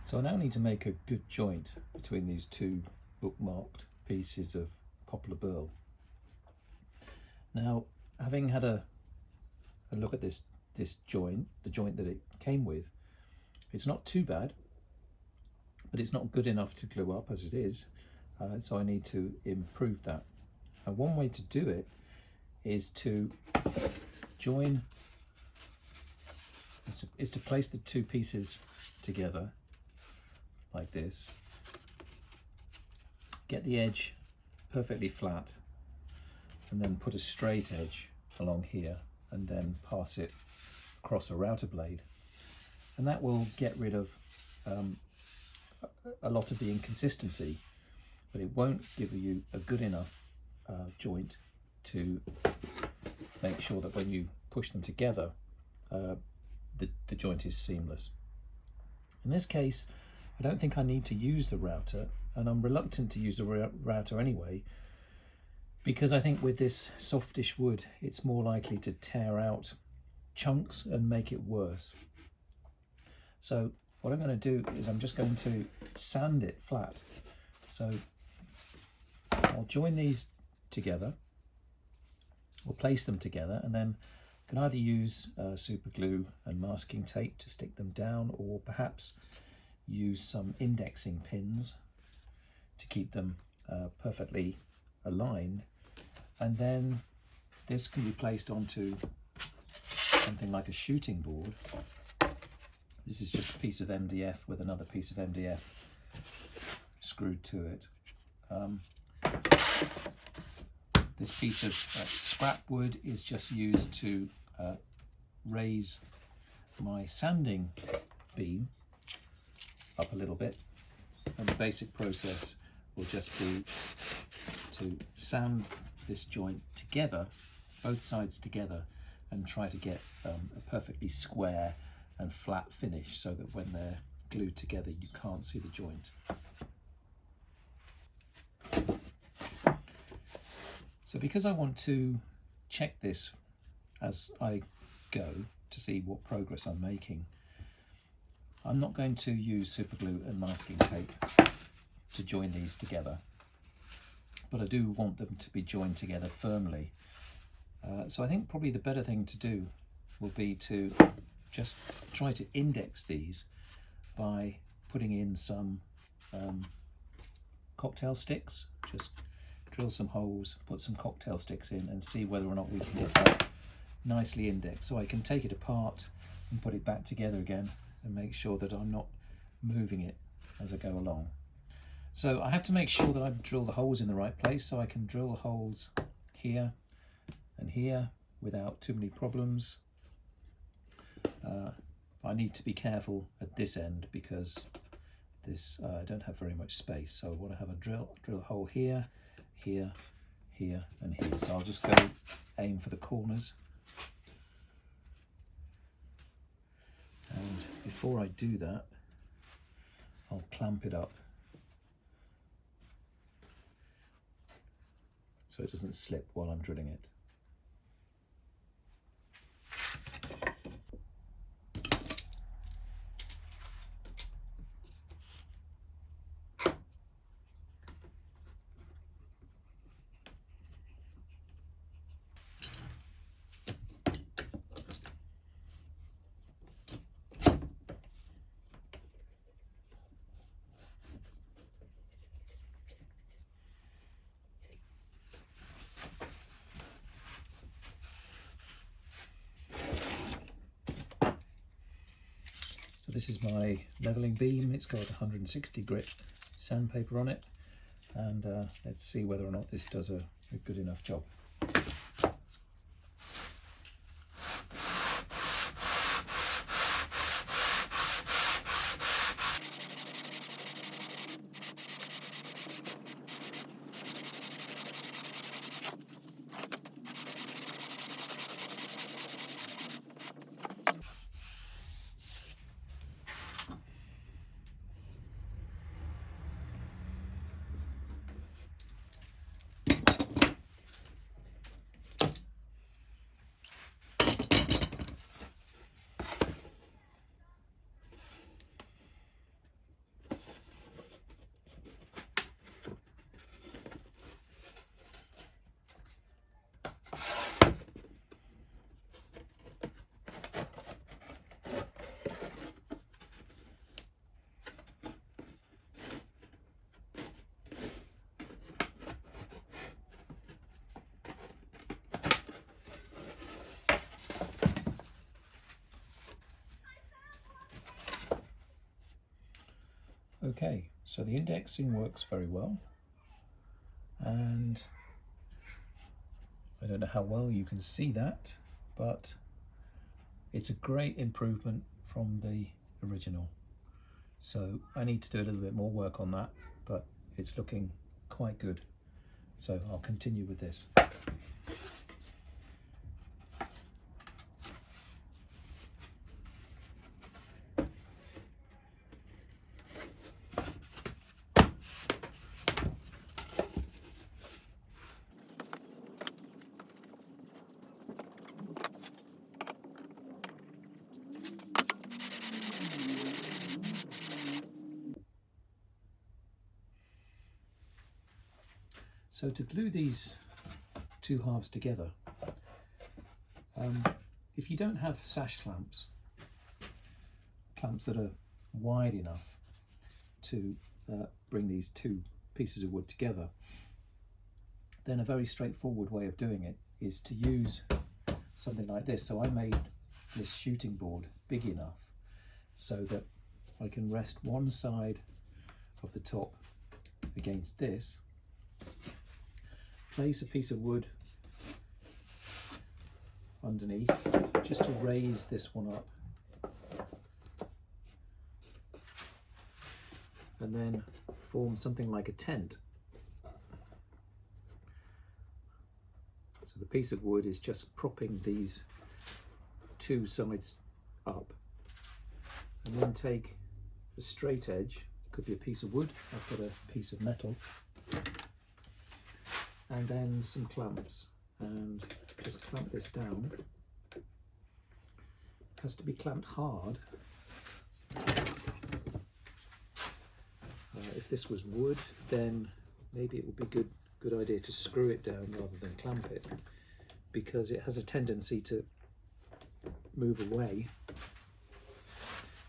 So I now need to make a good joint between these two bookmarked pieces of Poplar Burl. Now, having had a look at this joint, the joint that it came with, it's not too bad, but it's not good enough to glue up as it is, so I need to improve that. And one way to do it is to join, is to place the two pieces together like this, get the edge perfectly flat, and then put a straight edge along here and then pass it across a router blade, and that will get rid of a lot of the inconsistency, but it won't give you a good enough joint to make sure that when you push them together the joint is seamless. In this case, I don't think I need to use the router, and I'm reluctant to use the router anyway, because I think with this softish wood it's more likely to tear out chunks and make it worse. So what I'm going to do is I'm just going to sand it flat. So I'll join these together, we'll place them together, and then you can either use super glue and masking tape to stick them down, or perhaps use some indexing pins to keep them perfectly aligned, and then this can be placed onto something like a shooting board. This is just a piece of MDF with another piece of MDF screwed to it. This piece of scrap wood is just used to raise my sanding beam up a little bit, and the basic process will just be to sand this joint together, both sides together, and try to get a perfectly square and flat finish so that when they're glued together you can't see the joint. So because I want to check this as I go to see what progress I'm making, I'm not going to use super glue and masking tape to join these together, but I do want them to be joined together firmly. So I think probably the better thing to do will be to just try to index these by putting in some cocktail sticks. Just drill some holes, put some cocktail sticks in, and see whether or not we can get that nicely indexed, so I can take it apart and put it back together again and make sure that I'm not moving it as I go along. So I have to make sure that I drill the holes in the right place, so I can drill the holes here and here without too many problems. I need to be careful at this end because this I don't have very much space, so I want to have a drill a hole here, here, here and here. So I'll just go aim for the corners, and before I do that I'll clamp it up so it doesn't slip while I'm drilling it. So this is my levelling beam. It's got 160 grit sandpaper on it, and let's see whether or not this does a good enough job. Okay, so the indexing works very well, and I don't know how well you can see that, but it's a great improvement from the original. So I need to do a little bit more work on that, but it's looking quite good. So I'll continue with this. So to glue these two halves together, if you don't have sash clamps that are wide enough to bring these two pieces of wood together, then a very straightforward way of doing it is to use something like this. So I made this shooting board big enough so that I can rest one side of the top against this, place a piece of wood underneath just to raise this one up, and then form something like a tent. So the piece of wood is just propping these two sides up, and then take a straight edge, could be a piece of wood, I've got a piece of metal, and then some clamps, and just clamp this down. It has to be clamped hard. If this was wood, then maybe it would be good idea to screw it down rather than clamp it, because it has a tendency to move away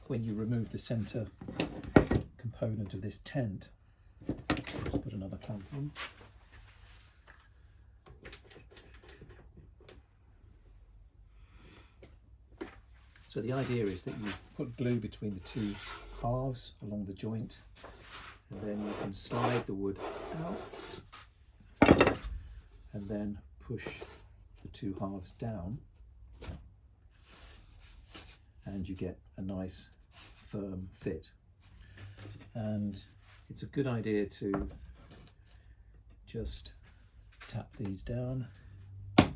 when you remove the center component of this tent. Let's put another clamp on. So the idea is that you put glue between the two halves along the joint, and then you can slide the wood out and then push the two halves down, and you get a nice firm fit. And it's a good idea to just tap these down to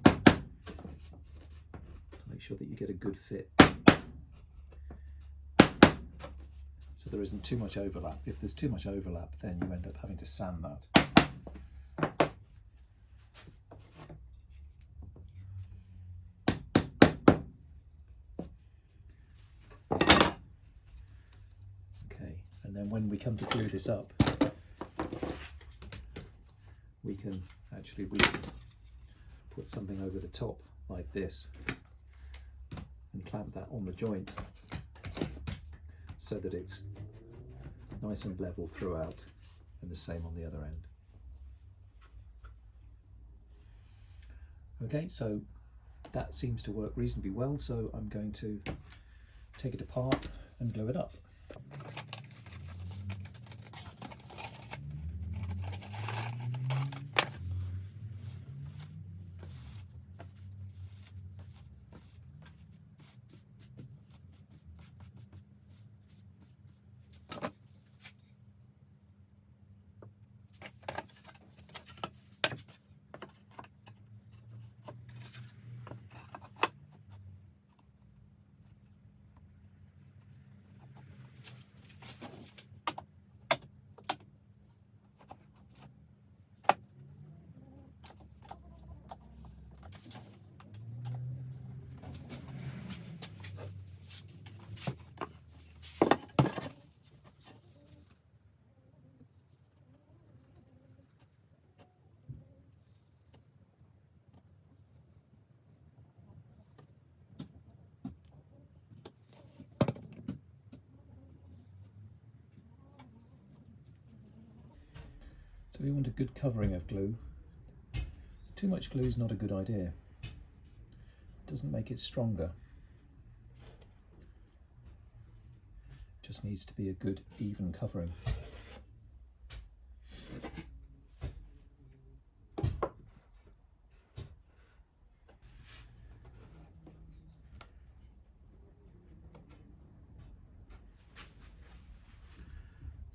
make sure that you get a good fit, so there isn't too much overlap. If there's too much overlap, then you end up having to sand that. Okay, and then when we come to glue this up, we can put something over the top like this and clamp that on the joint so that it's nice and level throughout, and the same on the other end. Okay, so that seems to work reasonably well, so I'm going to take it apart and glue it up. So we want a good covering of glue. Too much glue is not a good idea. It doesn't make it stronger. It just needs to be a good even covering.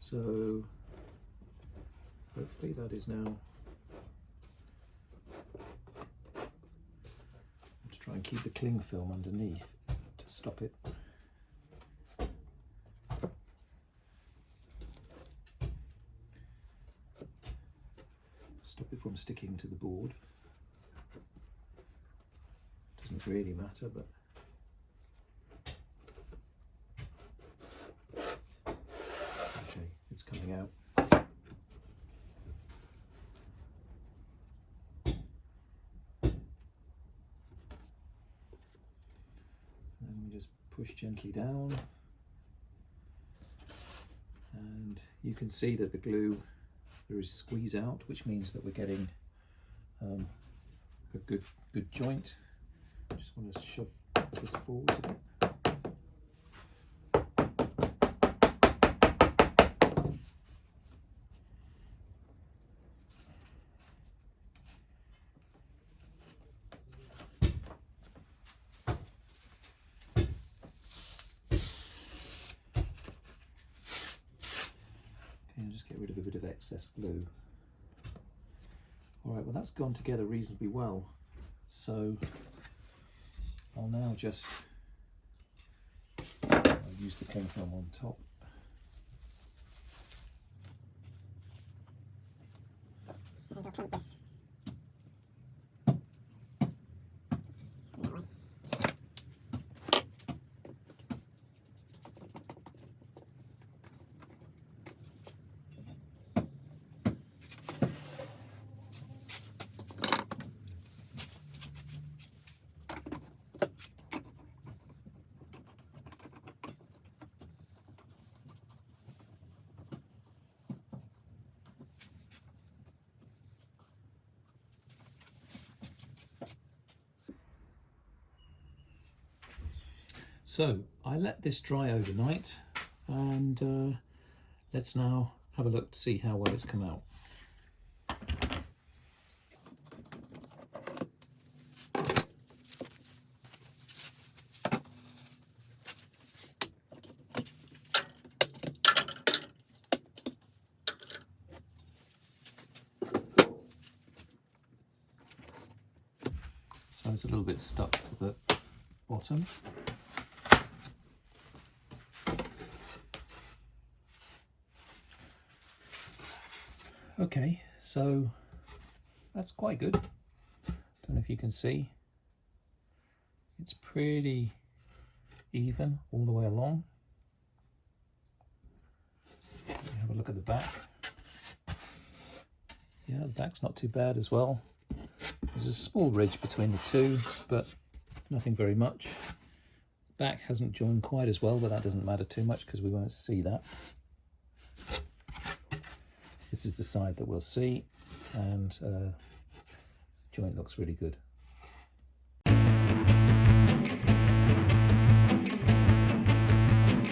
So hopefully that is now. To try and keep the cling film underneath to stop it. Stop it from sticking to the board. Doesn't really matter, but okay, it's coming out. And we just push gently down, and you can see that the glue, there is squeeze out, which means that we're getting a good joint. Just want to shove this forward a bit. And just get rid of a bit of excess glue. Alright, well that's gone together reasonably well. So I'll now just use the cling film on top. And I'll count this. So I let this dry overnight, and let's now have a look to see how well it's come out. So it's a little bit stuck to the bottom. Okay, so that's quite good. Don't know if you can see. It's pretty even all the way along. Have a look at the back. Yeah, the back's not too bad as well. There's a small ridge between the two, but nothing very much. Back hasn't joined quite as well, but that doesn't matter too much because we won't see that. This is the side that we'll see, and joint looks really good.